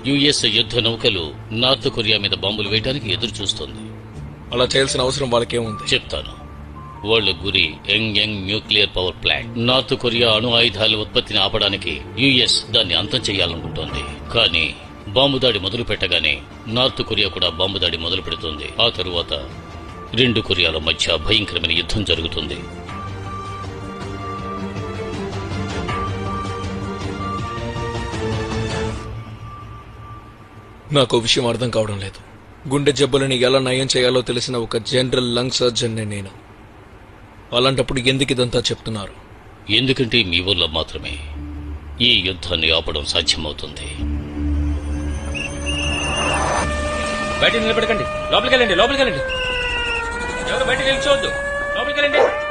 US యుద్ధ నౌకలు north Korea మీద బాంబులు వేయడానికి ఎదురు చూస్తోంది. అలా చేయాల్సిన అవసరం వాళ్ళకేముంది? చెప్తాను. వాళ్ళ గురి young nuclear power plant. North Korea అణు ఆయుధాల ఉత్పత్తిని ఆపడానికి యుఎస్ దాన్ని అంతం చేయాలనుకుంటోంది. కానీ బాంబు దాడి మొదలు పెట్టగానే నార్త్ కొరియా కూడా బాంబు దాడి మొదలు పెడుతుంది. ఆ తరువాత రెండు కొరియాల మధ్య భయంకరమైన యుద్ధం జరుగుతుంది. నాకు విషయం అర్థం కావడం లేదు. గుండె జబ్బులని ఎలా నయం చేయాలో తెలిసిన ఒక జనరల్ లంగ్ సర్జన్ నేను. అలాంటప్పుడు ఎందుకు ఇదంతా చెప్తున్నారు? ఎందుకంటే మీ వల్ల మాత్రమే ఈ యుద్ధాన్ని ఆపడం సాధ్యమవుతుంది. బయట నిలబెట్టకండి. లోపలికి వెళ్ళండి. ఎవరు బయటకు వెళ్ళి చూడద్దు. లోపలికి వెళ్ళండి.